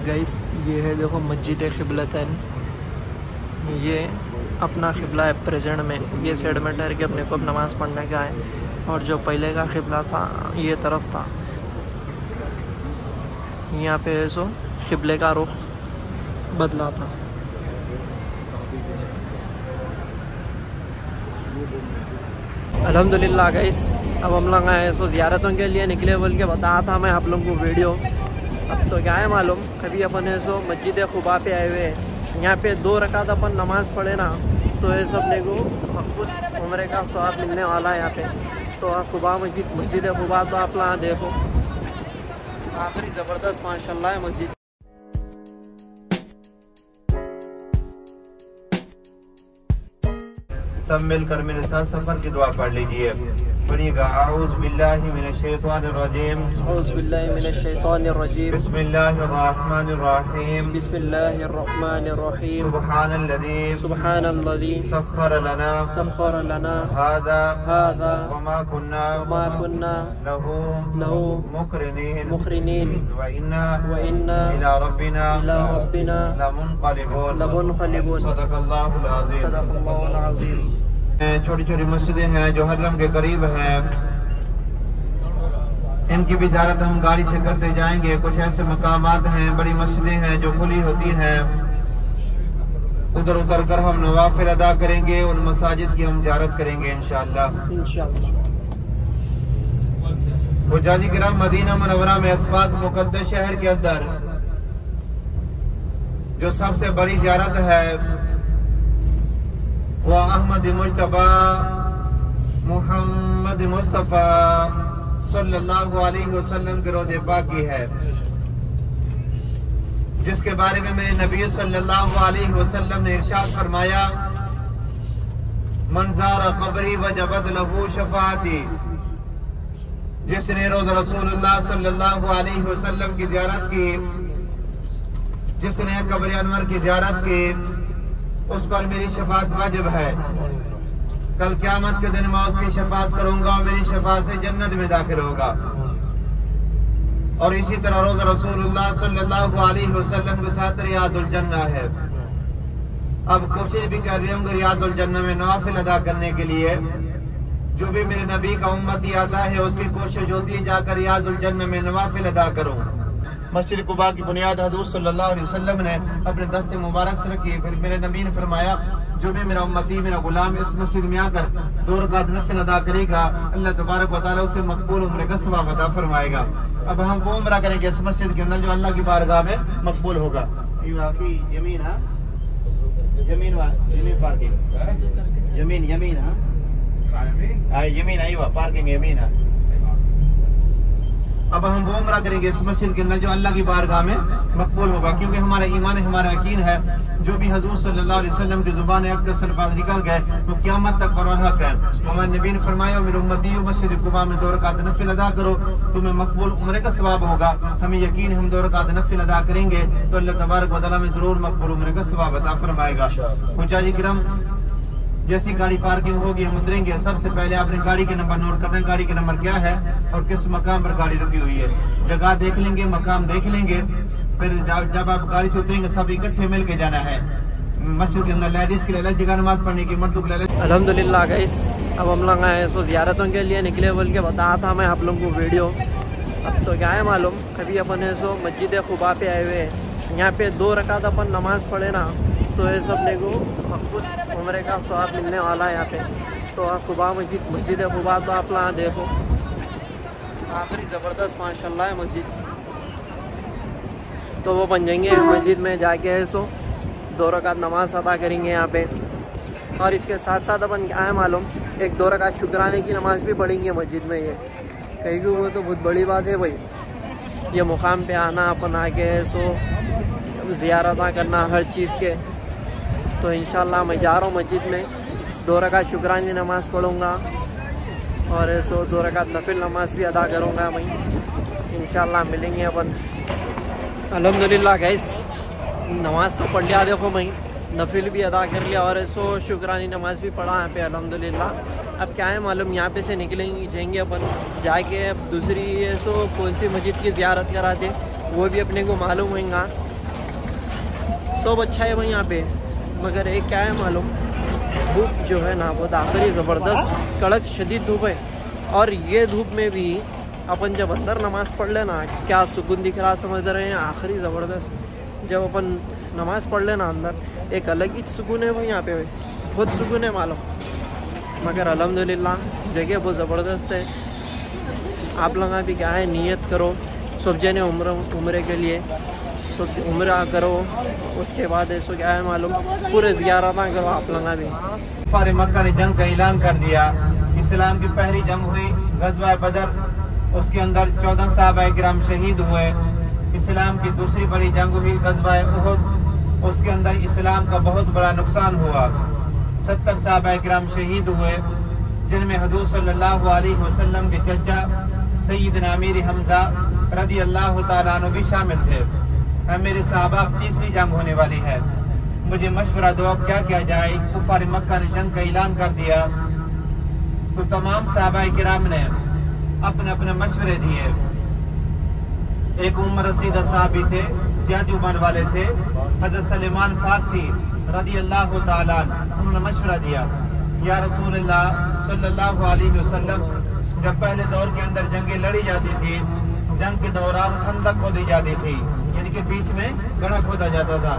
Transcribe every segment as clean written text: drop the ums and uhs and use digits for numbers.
Guys ये है देखो मस्जिद क़िबलतैन, ये अपना क़िबला है प्रेजेंट में। ये साइड में ठहर के अपने को अब नमाज़ पढ़ने का है। और जो पहले का क़िबला था ये तरफ था। यहाँ पे सो क़िबले का रुख बदला था। अल्हम्दुलिल्लाह गाइस, अब हम लोग आए सो ज़ियारतों के लिए निकले बोल के बताया था मैं आप लोगों को वीडियो। अब तो क्या है मालूम, कभी अपन है सो मस्जिद क़ुबा पे आए हुए हैं। यहाँ पे 2 रकात अपन नमाज़ पढ़े ना तो ये सब ने को मक़बूल उम्रे का सवाब मिलने वाला है यहाँ पे। तो क़ुबा मस्जिद क़ुबा तो आप लोग देखो, आखिरी ज़बरदस्त माशाल्लाह है मस्जिद। सब मिलकर मेरे साथ सफर की दुआ पढ़ लीजिए। पढ़िएगा आऊज़ बिल्लाहि मिनश शैतानिर रजीम, औज़ु बिल्लाहि मिनश शैतानिर रजीम, बिस्मिल्लाहिर रहमानिर रहीम, बिस्मिल्लाहिर रहमानिर रहीम, सुब्हानल्लज़ी सख्खर लना हादा वमा कुन्ना लहू मुक़रिनीन व इन्ना इला रब्बिना लमुनक़लिबून। सदक़ल्लाहुल अज़ीम। छोटी छोटी मस्जिदें हैं जो हरम के करीब हैं, इनकी भी ज़ियारत हम गाड़ी से करते जाएंगे। कुछ ऐसे मकामात हैं, बड़ी मस्जिदें हैं जो खुली होती हैं, उधर उतर कर हम नवाफिल अदा करेंगे। उन मसाजिद की हम ज़ियारत करेंगे इंशाअल्लाह। हुज्जाजी किराम, मदीना मुनव्वरा में अस्पाक मुक़द्दस शहर के अंदर जो सबसे बड़ी ज़ियारत है वह अहमद मुज्तबा मुहम्मद मुस्तफ़ा सल्लल्लाहु अलैहि वसल्लम के रोज़े पाक की है, जिसके बारे में मेरे नबी सल्लल्लाहु अलैहि वसल्लम ने इरशाद फरमाया, मन ज़ारा क़ब्री वजबत लहू शफ़ाअती। जिसने रोज़ रसूलुल्लाह सल्लल्लाहु अलैहि वसल्लम की ज़ियारत की, जिसने कब्र अनवर की ज़ियारत की, उस पर मेरी शफाअत वाजिब है। कल क़यामत के दिन मैं उसकी शफाअत करूंगा और मेरी शफाअत से जन्नत में दाखिल होगा। और इसी तरह रोज़ रसूलुल्लाह सल्लल्लाहु अलैहि वसल्लम के साथ रियादुल जन्ना है। अब कोशिश भी कर रही हूँ रियादुल जन्ना में नवाफिल अदा करने के लिए। जो भी मेरे नबी का उम्मती आता है उसकी कोशिश होती है जाकर रियादुल जन्ना में नवाफिल अदा करूँ। मस्जिद कुबा की बुनियाद हज़ूर सल्लल्लाहु अलैहि वसल्लम ने अपने दस्ते मुबारक से रखी है। फिर मेरे नबी ने फरमाया, जो भी मेरा उम्मती मेरा गुलाम इस मस्जिद में आकर 2 रकात नफिल अदा करेगा, अल्लाह तबारक व तआला उसे मकबूल उम्रे का सवाब अता फरमाएगा। अब हम वो उम्रा करेंगे इस मस्जिद के अंदर जो अल्लाह की बारगाह में मकबूल होगा। यमीन पार्किंग, यमीन आई पार्किंग यमीन है। अब हम वो उम्रा करेंगे इस मस्जिद के अंदर जो अल्लाह की बारगाह में मकबूल होगा, क्योंकि हमारा ईमान है, हमारा यकीन है, जो भी हजूर सल्लल्लाहु अलैहि वसल्लम की जुबान अक़दस अल्फाज़ निकल गए वो क़यामत तक बरहक हक है। हमारे नबी ने फरमाया, मेरे उम्मती मस्जिद कुबा में 2 रकात नफिल अदा करो, तुम्हें मकबूल उम्रे का सवाब होगा। हमें यकीन है हम 2 रकात नफिल अदा करेंगे तो अल्लाह तबारक व तआला में जरूर मकबूल उम्रे का सवाब अता फरमाएगा। हुज्जाजी किराम, जैसी गाड़ी पार्किंग होगी हम उतरेंगे। सबसे पहले आपने गाड़ी के नंबर नोट करना है, गाड़ी के नंबर क्या है और किस मकाम पर गाड़ी रुकी हुई है। जगह देख लेंगे, मकाम देख लेंगे। फिर जब आप गाड़ी से उतरेंगे सब इकट्ठे मिल के जाना है मस्जिद के अंदर। लेडीज के लिए अलग जगह नमाज पढ़ने की, मर्दों के लिए। अल्हम्दुलिल्लाह गाइस, अब हम लोग आए सो ज़ियारतों के लिए निकले बोल के बताया था मैं आप लोगों को वीडियो। अब तो क्या है मालूम, कभी अपन है सो मस्जिद क़ुबा पे आए हुए हैं। यहाँ पे 2 रकात अपन नमाज पढ़े ना तो ये सब ने को मक़बूल उम्रे का सवाब मिलने वाला है यहाँ पे। तो क़ुबा मस्जिद क़ुबा तो आप लोग देखो, आखिरी ज़बरदस्त माशाल्लाह है मस्जिद। तो वो बन जाएंगे मस्जिद में जाके है सो 2 रकात नमाज अदा करेंगे यहाँ पे। और इसके साथ साथ अपन क्या है मालूम, 1-2 रकात शुक्राने की नमाज भी पढ़ेंगे मस्जिद में। ये कहीं कि वो तो बहुत बड़ी बात है भाई, ये मुकाम पे आना, अपन आके है सो ज़ियारत करना हर चीज़ के। तो इंशाल्लाह मैं जा रहा हूँ मस्जिद में, 2 रकात शुक्रानी नमाज़ पढ़ूँगा और सो 2 रकात नफिल नमाज भी अदा करूँगा। मैं इंशाल्लाह मिलेंगे अपन। अल्हम्दुलिल्लाह गाइस, नमाज तो पढ़ लिया देखो, मैं नफिल भी अदा कर लिया और सो शुक्रानी नमाज भी पढ़ा यहाँ पे अल्हम्दुलिल्लाह। अब क्या है मालूम, यहाँ पे से निकलेंगे जाएंगे अपन जाके अब दूसरी सो कौन सी मस्जिद की ज़ियारत कराते वो भी अपने को मालूम होगा। सब अच्छा है भाई यहाँ पे, मगर एक क्या है मालूम, धूप जो है ना वो आखिरी ज़बरदस्त कड़क शदीद धूप है। और ये धूप में भी अपन जब अंदर नमाज़ पढ़ लेना क्या सुकून दिख रहा, समझ रहे हैं, आखिरी ज़बरदस्त। जब अपन नमाज़ पढ़ लेना अंदर एक अलग ही सुकून है भाई यहाँ पे, बहुत सुकून है मालूम। मगर अल्हम्दुलिल्लाह जगह बहुत ज़बरदस्त है। आप लोग भी क्या है नियत करो सब जने उम्रे के लिए, सब उम्रा करो, उसके बाद ऐसा क्या है मालूम पूरे ज़ियारत करो आप लोग भी। कुफ़ार मक्का ने जंग का ऐलान कर दिया। इस्लाम की पहली जंग हुई ग़ज़वा बदर, उसके अंदर 14 सहाबा किराम शहीद हुए। इस्लाम की दूसरी बड़ी जंग हुई ग़ज़वा उहुद, उसके अंदर इस्लाम का बहुत बड़ा नुकसान हुआ। 70 सहाबा किराम शहीद हुए, जिनमें हुज़ूर सल्लल्लाहु अलैहि वसल्लम के चचा सैयदना अमीर हमज़ा रज़ी अल्लाह तआला अन्हु भी शामिल थे। मेरे सहाबा तीसरी जंग होने वाली है, मुझे मशवरा दो क्या किया जाए। कुफ़ार मक्का ने जंग का ऐलान कर दिया तो तमाम सहाबा किराम ने अपने अपने मशवरे दिए। एक उमर रसीदा साहबी थे, ज्यादा उम्र वाले थे, हज़रत सलेमान फारसी रज़ी अल्लाह तआला अन्हु, उन्होंने मशवरा दिया, या रसूलल्लाह सल्लल्लाहु अलैहि वसल्लम, जब पहले दौर के अंदर जंगें लड़ी जाती थी, जंग के दौरान खंदक खोदी जाती थी, यानी कि बीच में गड्ढा खोदा जाता था।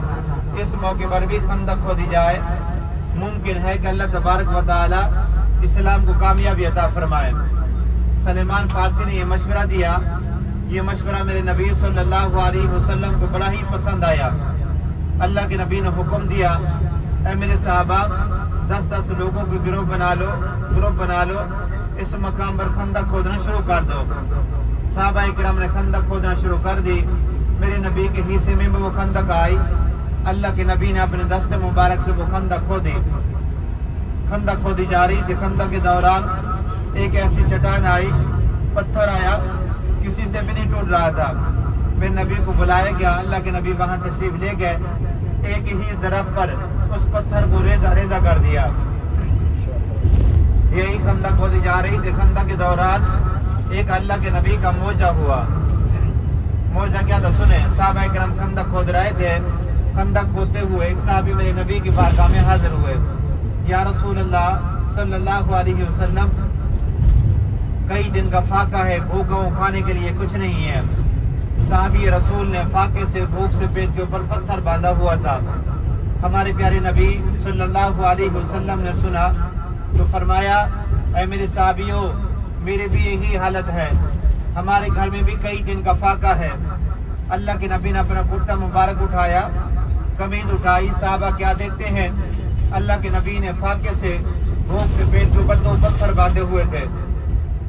इस मौके पर भी खंदक खोदी जाए, मुमकिन है कि अल्लाह तबारक व तआला इस्लाम को कामयाबी अता फरमाए। सलेमान फारसी ने यह मशवरा दिया। ये मशवरा मेरे नबी सल्लल्लाहु अलैहि वसल्लम को बड़ा ही पसंद आया। अल्लाह के नबी ने हुक्म दिया, ऐ मेरे सहाबा 10-10 लोगों के ग्रुप बना लो, इस मकाम पर खंदक खोदना शुरू कर दो। सहाबा किराम ने खंदक खोदना शुरू कर दी। मेरे नबी के हिस्से में वो खंदक आई। अल्लाह के नबी ने अपने दस्ते मुबारक से वो खंदक खोदी। खंदक खोदी जा रही थी। खंदक के दौरान एक ऐसी चट्टान आई, पत्थर आया, किसी से भी नहीं टूट रहा था। मेरे नबी को बुलाया गया, अल्लाह के नबी वहां तशरीफ ले गए। एक ही ज़रब पर उस पत्थर को रेजा रेजा कर दिया। यही खंदक खोदी जा रही थी। खंदक के दौरान एक अल्लाह के नबी का मौजा हुआ। मौजा क्या था सुने। साहबा किराम खंदक खोद रहे थे। खंदक खोदते हुए एक साहबी मेरे नबी की बारगाह में हाजिर हुए। या रसूल अल्लाह सल्लल्लाहु अलैहि वसल्लम, कई दिन का फाका है, भूखा हूं, खाने के लिए कुछ नहीं है। साहबी रसूल ने फाके से भूख से पेट के ऊपर पत्थर बांधा हुआ था। हमारे प्यारे नबी सल्लल्लाहु अलैहि वसल्लम ने सुना तो फरमाया, ऐ मेरे साहबियों, मेरी भी यही हालत है, हमारे घर में भी कई दिन का फाका है। अल्लाह के नबी ने अपना कुर्ता मुबारक उठाया, कमीज उठाई। साहबा क्या देखते हैं, अल्लाह के नबी ने फाके से भूख से पेट के ऊपर 2 पत्थर बांधे हुए थे।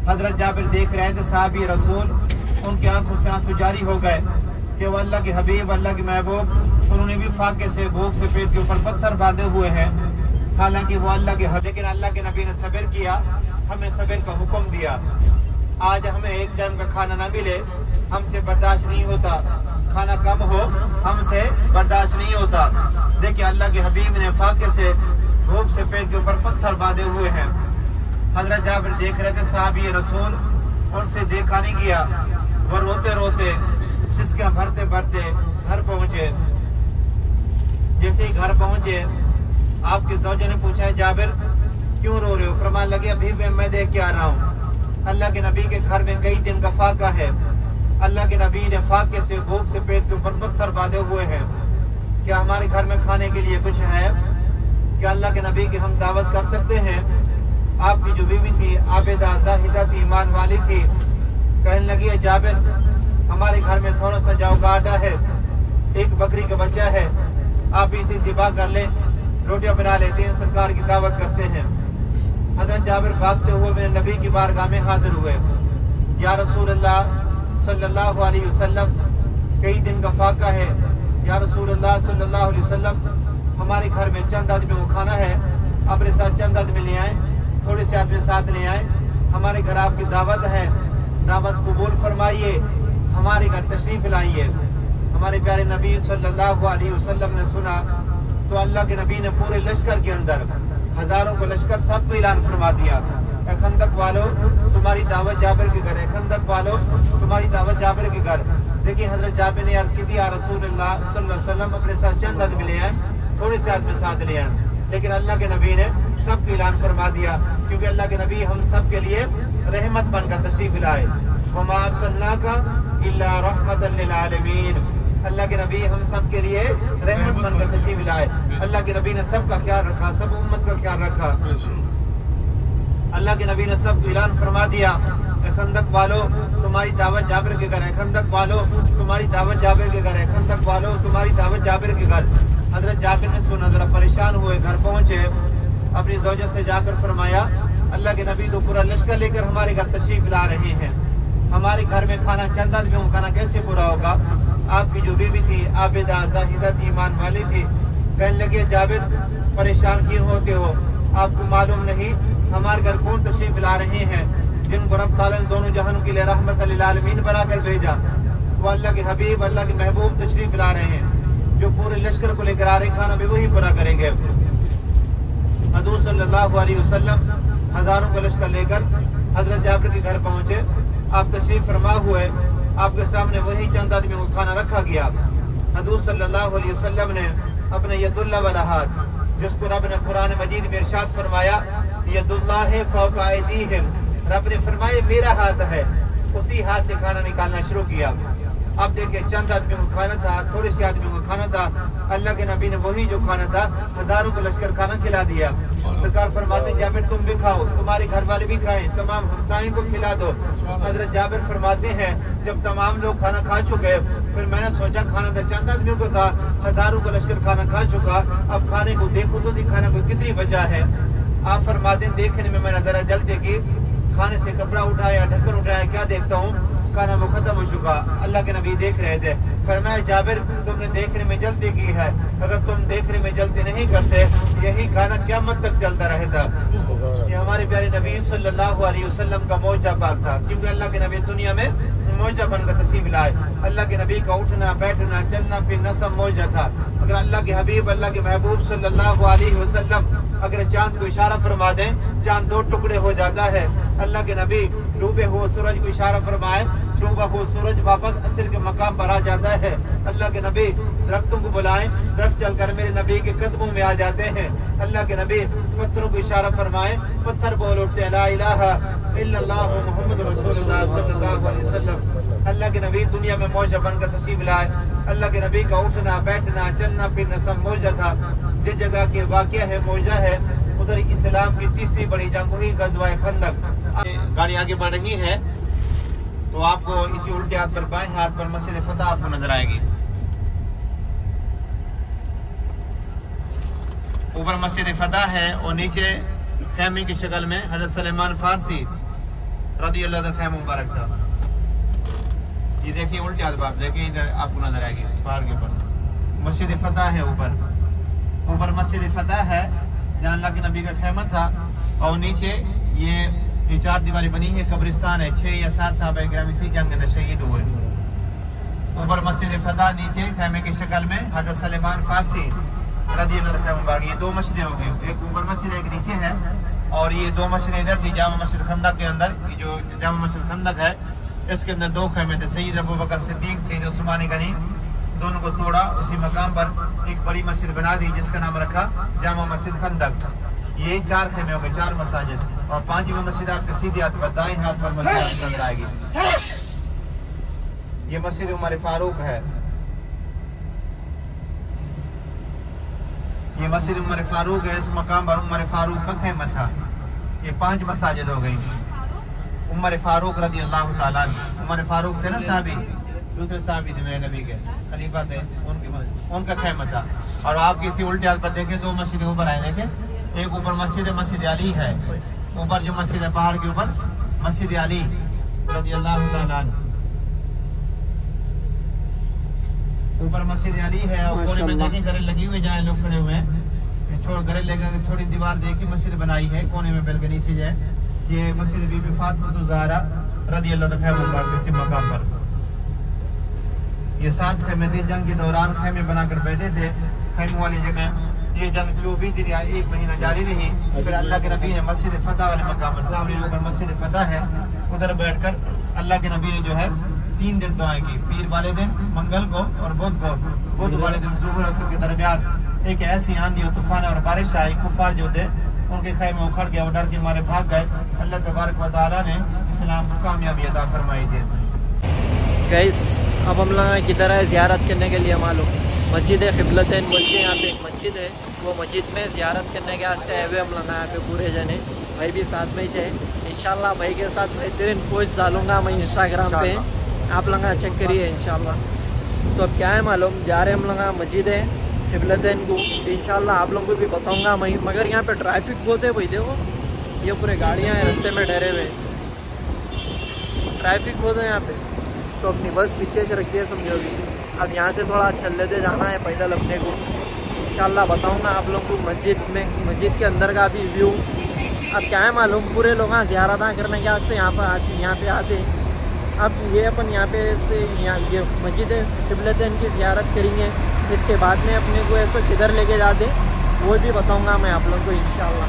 हजरत जाबिर देख रहे थे साहबी रसूल, उनके आंखों से आंसू जारी हो गए कि वो अल्लाह के हबीब, अल्लाह के महबूब, उन्होंने भी फाके से भूख से पेट के ऊपर पत्थर बांधे हुए हैं। हालांकि वो अल्लाह के हबीब, लेकिन अल्लाह के नबी ने सब्र किया, हमें सब्र का हुक्म दिया। आज हमें एक टाइम का खाना ना मिले, हमसे बर्दाश्त नहीं होता, खाना कम हो, हमसे बर्दाश्त नहीं होता। देखिए अल्लाह के हबीब ने फाके से भूख से पेट के ऊपर पत्थर बांधे हुए हैं। हजरत जाबिर देख रहे थे साहबी रसूल, उनसे देखा नहीं गया। वो रोते रोते सिसकियां भरते भरते घर पहुंचे। जैसे ही घर पहुंचे, आपके ज़ौजा ने पूछा, है जाबिर क्यों रो रहे हो? फरमान लगे, अभी मैं देख के आ रहा हूँ, अल्लाह के नबी के घर में कई दिन का फाका है। अल्लाह के नबी ने फाके से भूख से पेट के ऊपर पत्थर बांधे हुए हैं। क्या हमारे घर में खाने के लिए कुछ है? क्या अल्लाह के नबी की हम दावत कर सकते हैं? आपकी जो बीवी थी आबिदा जाहिदा थी, ईमान वाली थी, कहने लगी, है जाबिर, हमारे घर में थोड़ा सा जाओ का आटा है, एक बकरी का बच्चा है, आप इसे ज़िबा कर ले, रोटियां बना लेते हैं, सरकार की दावत करते हैं। हजरत जाबिर भागते हुए मेरे नबी की बारगाह में हाजिर हुए। या रसूल अल्लाह सल्लल्लाहु अलैहि वसल्लम, कई दिन का फाका है। या रसूल अल्लाह सल्लल्लाहु अलैहि वसल्लम, हमारे घर में चंद आदमी को खाना है, अपने साथ चंद आदमी ले आए, थोड़े से आदमी साथ ले आए, हमारे घर आपकी दावत है, दावत कबूल फरमाइए, हमारे घर तशरीफ लाइए। हमारे प्यारे नबी सल्लल्लाहु अलैहि वसल्लम ने सुना तो अल्लाह के नबी ने पूरे लश्कर के अंदर, हजारों को लश्कर, सबको ऐलान फरमा दिया, खंदक वालों तुम्हारी दावत जाबिर के घर है, खंदक वालों तुम्हारी दावत जाबिर के घर। देखिए हजरत जाबिर ने अर्ज की थी, या रसूलुल्लाह सल्लल्लाहु अलैहि वसल्लम अपने साथ चंद आदमी ले आए, थोड़े से आदमी साथ ले आए, लेकिन अल्लाह के नबी ने सबको ऐलान फरमा दिया, क्योंकि अल्लाह के नबी हम सब के लिए रहमत बनकर तशरीफ लाए। वमा अर्सलनाका इल्ला रहमतन लिल आलमीन, अल्लाह के नबी हम सब के लिए रहमत बनकर तशरीफ लाए। अल्लाह के नबी ने सबका ख्याल रखा, सब उम्मत का ख्याल रखा। अल्लाह के नबी ने सब ऐलान फरमा दिया, खंदक वालों तुम्हारी दावत जाबिर के घर है, खंदक वालों तुम्हारी दावत जाबिर के घर है, खंदक वालों तुम्हारी दावत जाबिर के घर। हजरत जाबिर ने सुना, जरा परेशान हुए, घर पहुंचे, अपनी ज़ौजा से जाकर फरमाया, अल्लाह के नबी तो पूरा लश्कर लेकर हमारे घर तशरीफ ला रहे हैं, हमारे घर में खाना चंद आदमियों का खाना कैसे पूरा होगा। आपकी जो बीवी थी आबिदा ज़ाहिदा थी, ईमान वाली थी, कहने लगे जाबिर परेशान क्यों होते हो, आपको मालूम नहीं हमारे घर कौन तशरीफ ला रहे हैं, जिनको रब ताला ने दोनों जहानों के लिए रहमत लिल आलमीन बनाकर भेजा, वो अल्लाह के हबीब अल्लाह के महबूब तशरीफ ला रहे हैं, जो पूरे लश्कर को लेकर आ रहे, खाना भी वही पूरा करेंगे। हजूर सल्लल्लाहु अलैहि वसल्लम हजारों का लश्कर लेकर हजरत जाबिर के घर पहुंचे, आप तशरीफ फरमा हुए, आपके सामने वही चंद आदमियों को खाना रखा गया। हजूर सल्लल्लाहु अलैहि वसल्लम ने अपने यदुल्लाह वाला हाथ, जिसको रब ने कुरान मजीद में इरशाद फरमाया, यदुल्लाह फौका अयदीहिम, रब ने फरमाया मेरा हाथ है, उसी हाथ से खाना निकालना शुरू किया। अब देखिए चंद आदमियों को खाना था, थोड़े से आदमियों को खाना था, अल्लाह के नबी ने वही जो खाना था हजारों को लश्कर खाना खिला दिया। सरकार फरमाते जाबिर तुम भी खाओ, तुम्हारे घर वाले भी खाएं, तमाम हमसायों को खिला दो। हजरत जाबिर फरमाते हैं जब तमाम लोग खाना खा चुके, फिर मैंने सोचा खाना तो चंद आदमियों को था, हजारों को लश्कर खाना खा चुका, अब खाने को देखो तो खाना को कितनी बचा है। आप फरमाते देखने में मैंने जरा जल्दी की, खाने से कपड़ा उठाया, ढक्कन उठाया, क्या देखता हूँ खाना वो खत्म हो चुका। अल्लाह के नबी देख रहे थे, फरमाया जाबिर तुमने देखने में जल्दी की है, अगर तुम देखने में जल्दी नहीं करते यही खाना क़यामत तक चलता रहता। ये हमारे प्यारे नबी सल्लल्लाहु अलैहि वसल्लम का मौजा पाक था, क्योंकि अल्लाह के नबी दुनिया में मौजा बनकर तशरीफ लाए। अल्लाह के नबी का उठना बैठना चलना फिरना सब मौजा था। अगर अल्लाह के हबीब अल्लाह के महबूब सल्लल्लाहु अलैहि वसल्लम अगर चांद को इशारा फरमा दें, चांद दो टुकड़े हो जाता है। अल्लाह के नबी डूबे हुए सूरज को इशारा फरमाए, डूबा हुआ सूरज वापस असर के मकाम पर आ जाता है। अल्लाह के नबी दरख्तों को बुलाएं, दरख्त चलकर मेरे नबी के कदमों में आ जाते हैं। अल्लाह के नबी पत्थरों को इशारा फरमाए, पत्थर बोल उठते ला इलाहा इल्लल्लाह मुहम्मद रसूलुल्लाह सल्लल्लाहु अलैहि वसल्लम। अल्लाह के नबी दुनिया में मौजा बनकर तशरीफ लाए। अल्लाह के नबी का उठना बैठना चलना फिरना सब मौजा था। जिस जगह के वाक़या है मौजा है, उधर इस्लाम की तीसरी बड़ी जंग हुई, गज़वा खंदक। गाड़ी आगे बढ़ रही है तो आपको इसी उल्टे हाथ पर बाएं हाथ पर मस्जिद फतह आपको नजर आएगी। ऊपर मस्जिद फतह है और नीचे खैमे की शक्ल में हज़रत सलेमान फारसी रज़ी अल्लाह अन्हु खैमा मुबारक था। ये देखिए उल्टे हाथ बाप देखिए, इधर आपको नजर आएगी पहाड़ के ऊपर मस्जिद फतह है। ऊपर मस्जिद फतह है जहाँ अल्लाह के नबी का खैमा था, और नीचे ये चार दीवारी बनी है, कब्रिस्तान है। 6 या 7 साहबा इकराम इसी जंग में शहीद हुए। ऊपर मस्जिद फतह, नीचे खैमे की शक्ल में हज़रत सलेमान फारसी रज़ी अल्लाह अन्हु। ये 2 मस्जिदें हो गई, एक ऊपर मस्जिद एक नीचे है, और ये 2 मस्जिदें इधर थी जामा मस्जिद खंदक के अंदर। ये जो जामा मस्जिद खंदक है इसके अंदर 2 खैमे थे, सैयद अबू बकर सिद्दीक सैयद उस्मान गनी, दोनों को तोड़ा, उसी मकाम पर एक बड़ी मस्जिद बना दी जिसका नाम रखा जामा मस्जिद खंदक। ये 4 खैमे हो गए, 4 मसाजिद, और 5वीं मस्जिद आपके सीधे हाथ पर दाएं हाथ पर मस्जिद नजर आएगी। ये मस्जिद उमर फारूक है, ये मस्जिद उमर फारूक है। इस मकाम पर उमर फारूक का खैमा था। ये 5 मसाजिद हो गई। उमर फारूक रज़ी अल्लाह ताला अन्हु, उमर फारूक थे ना साहबी, दूसरे साहबी थे मेरे नबी के खलीफा थे, उनका खैमा था। और आप किसी उल्टे हाथ पर देखें 2 मस्जिद ऊपर आए, देखें एक ऊपर मस्जिद अली है, ऊपर जो मस्जिद है पहाड़ के ऊपर मस्जिद अली रज़ी अल्लाह ताला अन्हु, ऊपर मस्जिद अली है। और कोने में देखें घरे लगी हुई जहाँ लोग खड़े हुए हैं, छोड़ घरे लेकर थोड़ी दीवार देखी मस्जिद बनाई है कोने में बेलकनी से है। ये मस्जिद बीबी फातिमा ज़हरा रज़ी अल्लाह तआला किसी मकाम पर। ये 7 खैमे थे, जंग के दौरान खैमे बनाकर बैठे थे। खैमों वाली जगह ये जंग 24 दिन या 1 महीना जारी रही। फिर अल्लाह के नबी ने मस्जिद फतह वाले मकाम पर, सामने ऊपर मस्जिद फतह है, उधर बैठकर अल्लाह के नबी ने जो है 3 दिन दुआएं की, पीर वाले दिन, मंगल को और बुध को। बुध वाले दिन ज़ुहर और असर के दरमियान एक ऐसी आंधी और तूफान और बारिश आई, कुफार जो थे उनके खैमे उखड़ गया, वो डर के मारे भाग गए। अल्लाह तबारक व तआला ने इस्लाम को कामयाबी अता फरमाई थी। गाइस अब हम लोग किधर है ज़ियारत करने के लिए मालूम, मस्जिद क़िबलतैन बोल के यहाँ पे एक मस्जिद है, वो मस्जिद में ज़ियारत करने के वास्ते आए हुए हम लोग यहाँ पे पूरे जने, भाई भी साथ में ही चाहिए। इंशाल्लाह भाई के साथ बेहतरीन पोस्ट डालूंगा मैं इंस्टाग्राम पे, आप लोग चेक करिए इंशाल्लाह। तो अब क्या है मालूम, जा रहे हम लोग मस्जिद है क़िबलतैन को, इंशाल्लाह आप लोगों को भी बताऊंगा मैं। मगर यहाँ पे ट्रैफिक बहुत है भाई, देखो ये पूरे गाड़ियाँ हैं रास्ते में ठहरे हुए, ट्रैफिक बहुत है यहाँ पे। तो अपनी बस पीछे से रख दिया समझो भी। अब यहाँ से थोड़ा चल लेते जाना है पैदल अपने को, इंशाल्लाह बताऊँगा आप लोगों को मस्जिद में, मस्जिद के अंदर का भी व्यू। अब क्या है मालूम, पूरे लोग ज़ियारत करने के वास्ते यहाँ पे आते। अब ये अपन यहाँ पे से यहाँ ये मस्जिद क़िबलतैन की ज़ियारत करेंगे, इसके बाद में अपने को ऐसा किधर लेके जाते वो भी बताऊँगा मैं आप लोगों को इंशाल्लाह।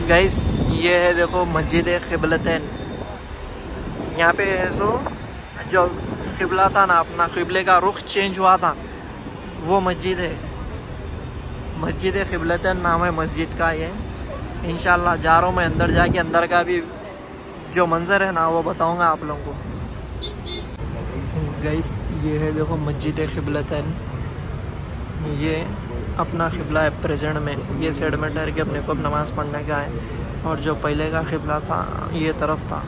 गाइस ये है देखो मस्जिद क़िबलतैन, यहाँ पे ऐसो जो क़िबला था ना, अपना क़िबले का रुख चेंज हुआ था, वो मस्जिद है, मस्जिद क़िबलतैन नाम है मस्जिद का। ये इंशाल्लाह जा रहा हूँ मैं अंदर, जाके अंदर का भी जो मंज़र है ना वो बताऊँगा आप लोगों को। गाइस ये है देखो मस्जिद क़िबलतैन, ये अपना क़िबला है प्रेजेंट में, ये साइड में ठहर के अपने को नमाज़ पढ़ने का है। और जो पहले का क़िबला था ये तरफ था,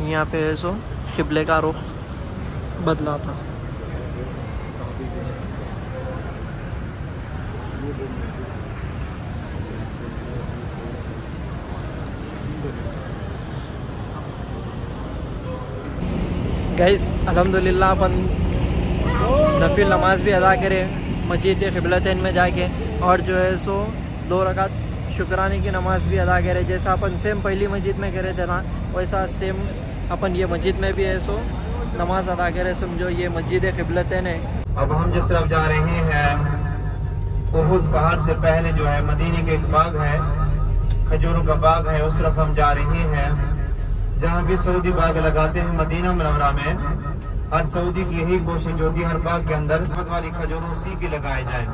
यहाँ पे सो क़िबले का रुख बदला था। गाइस अल्हम्दुलिल्लाह अपन नफिल नमाज भी अदा करें मस्जिद क़िबलतैन में जाके, और जो है सो 2 रकात शुक्राने की नमाज भी अदा करें, जैसा अपन सेम पहली मस्जिद में करे थे ना, वैसा सेम अपन ये मस्जिद में भी है सो नमाज अदा करें। समझो ये मस्जिद क़िबलतैन है। अब हम जिस तरफ जा रहे हैं, उहुद पहाड़ से पहले जो है मदीने के एक बाग है, खजूरों का बाग है, उस तरफ हम जा रहे हैं। जहाँ भी सऊदी बाग लगाते हैं मदीना मुनव्वरा में, हर सऊदी की यही कोशिश होती है हर बाग के अंदर निस्बत वाली खजूर उसी की लगाए जाए।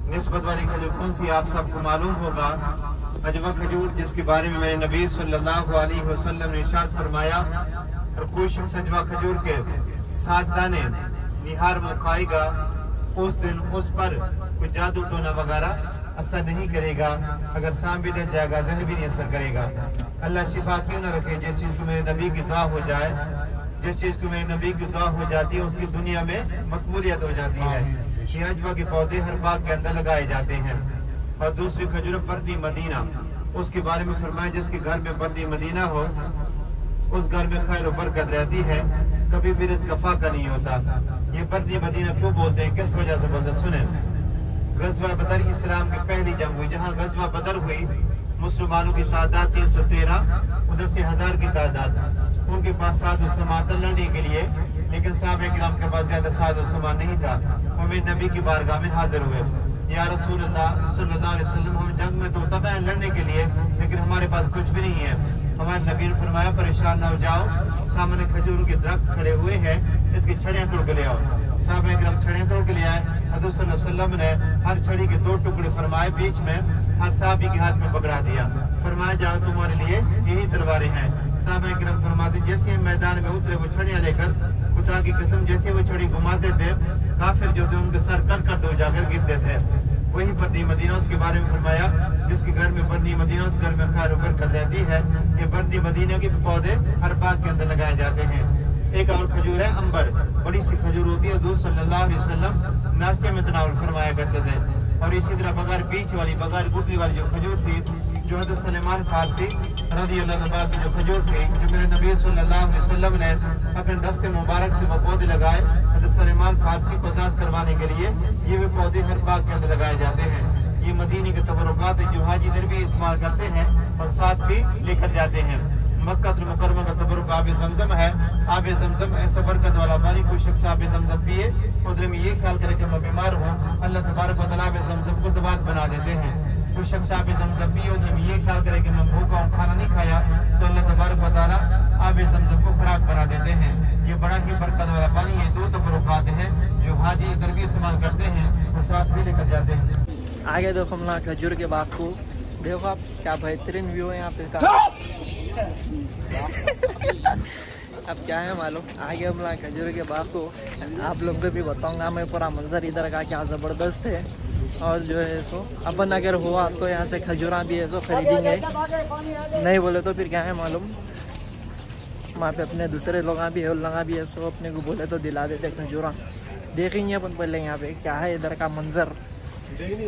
निस्बत वाली खजूर कौन सी आप सबको मालूम होगा, अजवा खजूर, जिसके बारे में मेरे नबी सल्लल्लाहु अलैहि वसल्लम ने इरशाद फरमाया, और कोई शख्स अजवा खजूर के 7 दाने निहार में खाएगा, उस दिन उस पर कोई जादू टोना वगैरह असर नहीं करेगा, अगर सांप भी डर जाएगा जहर भी नहीं असर करेगा। अल्लाह शिफा क्यों न रखे, जिस चीज को मेरे नबी की दुआ हो जाए, जिस चीज को मेरे नबी की दुआ हो जाती है उसकी दुनिया में मकबूलियत हो जाती है। ये अजवा के पौधे हर बाग के अंदर लगाए जाते हैं। और दूसरी खजूर बर्नी मदीना, उसके बारे में फरमाया जिसके घर में बर्नी मदीना हो उस घर में खैर बरकत रहती है, कभी भी रिज़्क़ का फाका नहीं होता। ये बर्नी मदीना क्यों बोलते हैं, किस वजह से बोलते हैं, सुने। गज़वा बदर इस्लाम की पहली जंग हुई, जहाँ गज़वा बदर हुई मुसलमानों की तादाद 313, उधर से 1000 की तादाद, उनके पास साजो सामान था लड़ने के लिए, लेकिन साहबे किराम के पास ज्यादा साजो सामान नहीं था। हमें नबी की बारगाह में हाजिर हुए, या रसूलुल्लाह सल्लल्लाहु अलैहि वसल्लम, हम जंग में तो उतरना है लड़ने के लिए, लेकिन हमारे पास कुछ भी नहीं है। हमारे नबी ने फरमाया परेशान ना हो जाओ, सामने खजूर के दरख्त खड़े हुए हैं, इसकी छड़ियां तोड़ के ले आओ। साहबे किराम छड़ियां तोड़ के ले आए। हज़रत सल्लल्लाहु अलैहि वसल्लम ने हर छड़ी के 2 टुकड़े फरमाए, बीच में हर साहबी के हाथ में पकड़ा दिया, फरमाया जाओ तुम्हारे लिए यही तलवारें हैं। साहबे किराम फरमाते जैसे मैदान में उतरे वो छड़ियां लेकर, खुदा की कसम जैसे वो छड़ी घुमाते थे काफिर जो थे उनके सर कट दो जाकर गिरते थे। वही बर्नी मदीना, उसके बारे में फरमाया जिसके घर में बर्नी मदीना उस घर में खैर बरकत रहती है। ये बर्नी मदीना के पौधे हर बाग के अंदर लगाए जाते हैं। एक और खजूर है अंबर, बड़ी सी खजूर होती है, हज़रत सल्लल्लाहु अलैहि वसल्लम नाश्ते में तनावुल फरमाया करते थे। और इसी तरह बगैर बीच वाली, बगैर गुठली वाली जो खजूर थी, जो हज़रत सलेमान फारसी रज़ी अल्लाह तआला की जो खजूर थी, जो मेरे नबी सल्लल्लाहु अलैहि वसल्लम ने अपने दस्ते मुबारक से वो पौधे लगाए हज़रत सलेमान फारसी को आज़ाद करवाने के लिए, ये भी पौधे हर बाग के अंदर लगाए जाते हैं। ये मदीने के तबरुकात जो हाजी दर भी इस्तेमाल करते हैं और साथ भी लेकर जाते हैं। मक्का मुकरमा का तबरुक आब जमजम है। आब जमजम ऐसा बरकत वाला पानी, कोई शख्स आब जमजम पिए उधर में ये ख्याल करे कि मैं बीमार हूँ, अल्लाह तबारक व तआला आब जमजम को दवा बना देते हैं। कोई शख्स आब जमजम पिए उधर में ये ख्याल करे कि मैं भूखा हूँ, खाना नहीं खाया, तो अल्लाह तबारक व तआला आब जमजम को खुराक बना देते हैं। ये बड़ा ही बरकत वाला पानी है। 2 तबरुकात हैं जो हाजी इधर भी इस्तेमाल करते हैं और साथ भी लेकर जाते हैं। आगे देखो हम लोग खजूर के बाग को, देखो आप क्या बेहतरीन व्यू है यहाँ पे का। अब क्या है मालूम, आगे हम लोग खजूर के बाग को आप लोग को भी बताऊंगा मैं। पूरा मंजर इधर का क्या ज़बरदस्त है। और जो है सो अपन अगर हुआ तो यहाँ से खजूरा भी है सो खरीदेंगे, नहीं बोले तो फिर क्या है मालूम, वहाँ पे अपने दूसरे लोग भी है, लगा भी है सो अपने को बोले तो दिला देते खजूरा। देखेंगे अपन पहले यहाँ पे क्या है इधर का मंजर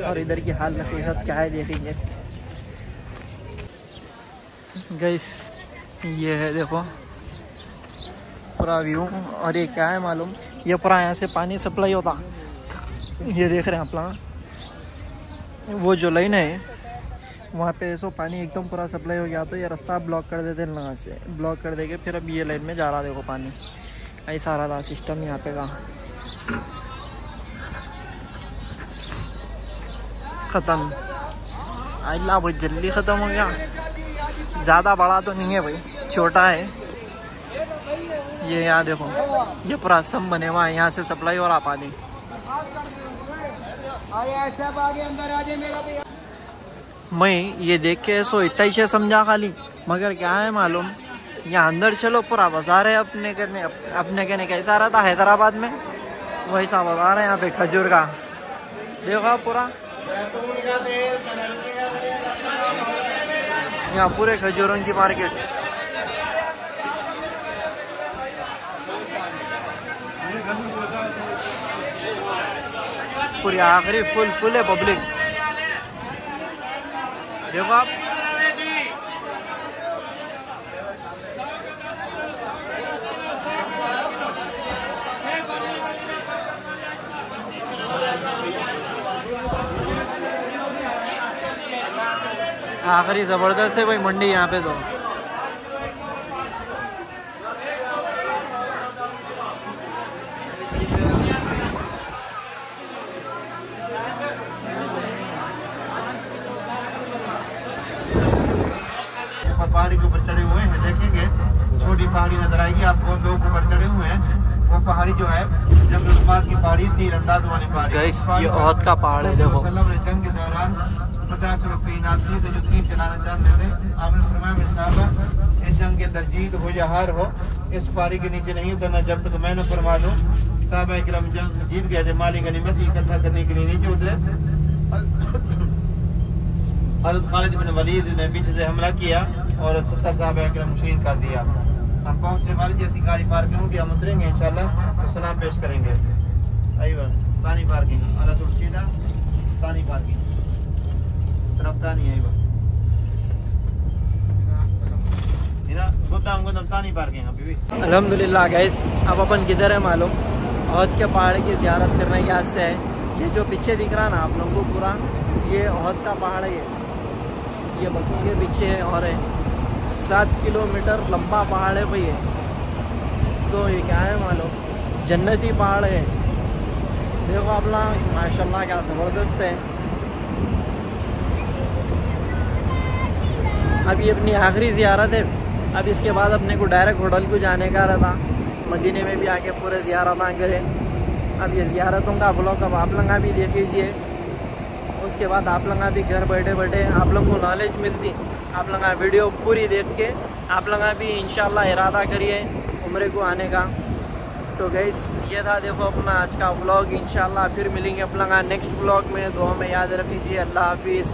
और इधर की हाल नसीहत क्या है देखेंगे। गाइस ये है देखो पूरा व्यू। और ये क्या है मालूम, ये पूरा यहाँ से पानी सप्लाई होता, ये देख रहे हैं आप लोग, वो जो लाइन है वहाँ पे सो पानी एकदम पूरा सप्लाई हो गया तो ये रास्ता ब्लॉक कर देते हैं, यहाँ से ब्लॉक कर देंगे। फिर अब ये लाइन में जा रहा देखो पानी, ऐसा रहा था सिस्टम यहाँ पे का। ख़त्म, अल्लाह बहुत जल्दी ख़त्म हो गया। ज़्यादा बड़ा तो नहीं है भाई, छोटा है। ये यहाँ देखो ये पूरा सम बने हुआ है, यहाँ से सप्लाई हो रहा पानी। मैं ये देख के सो इतना ही से समझा खाली, मगर क्या है मालूम, यहाँ अंदर चलो पूरा बाजार है अपने कहने कैसा रहा था हैदराबाद में वैसा बाजार है यहाँ पे खजूर का। देखो पूरा यहाँ पूरे खजूरों की मार्केट। पूरी आखिरी फुल है पब्लिक, देखो आप। आखिरी ज़बरदस्त है भाई मंडी यहाँ पे तो। पहाड़ी के ऊपर चढ़े हुए हैं, देखेंगे छोटी पहाड़ी नजर आएगी आपको, लोग ऊपर चढ़े हुए हैं। वो पहाड़ी जो है जबलबाद की पहाड़ी, तीरंदाज वाली पहाड़ी। ये ओहद का पहाड़ है देखो। जंग के दौरान 50 लोग तैनात थे जो तीर चलाना जानते थे। आपने फरमाया मेरे साहब इस जंग के तरजीद हो या हार हो, इस पहाड़ी के नीचे नहीं उतरना जब तक मैं न फरमा दूं। साहब इकराम जंग जीत गए थे, माली गनीमत इकट्ठा करने के लिए नीचे उतरे। हज़रत खालिद बिन वलीद ने पीछे से हमला किया और 70 साहब इकराम शहीद कर दिया। हम पहुंचने वाली जैसी गाड़ी पार्किंग होगी हम उतरेंगे इंशाल्लाह तो सलाम पेश करेंगे। अय्वा तानी पार्किंग अला तुर्शीदा तानी पार्किंग तरफ तानी है। अय्वा इना गोदाम तानी पार्किंग अभी भी। अल्हम्दुलिल्लाह गाइस, अब अपन किधर है मालूम, ओहद के पहाड़ की ज़ियारत करने के वास्ते है। ये जो पीछे दिख रहा ना आप लोगों को पूरा, ये ओहद का पहाड़ है। ये बच्चों के पीछे है और है 7 किलोमीटर लंबा पहाड़ है भाई। तो ये क्या है मालूम, जन्नती पहाड़ है। देखो आप लोग माशाल्लाह क्या ज़बरदस्त है। अब ये अपनी आखिरी ज़ियारत है। अब इसके बाद अपने को डायरेक्ट होटल को जाने का रहा, मदीने में भी आके पूरे ज़ियारत करें। अब ये ज़ियारतों का ब्लॉग अब आप लोग भी देख लीजिए। उसके बाद आप लोग भी घर बैठे बैठे आप लोगों को नॉलेज मिलती। आप लोग वीडियो पूरी देख के आप लोग भी इंशाल्लाह इरादा करिए उम्रे को आने का। तो गाइस ये था देखो अपना आज का व्लॉग। इंशाल्लाह फिर मिलेंगे आप लोग नेक्स्ट व्लॉग में। दुआ में याद रखिए। अल्लाह हाफिज़।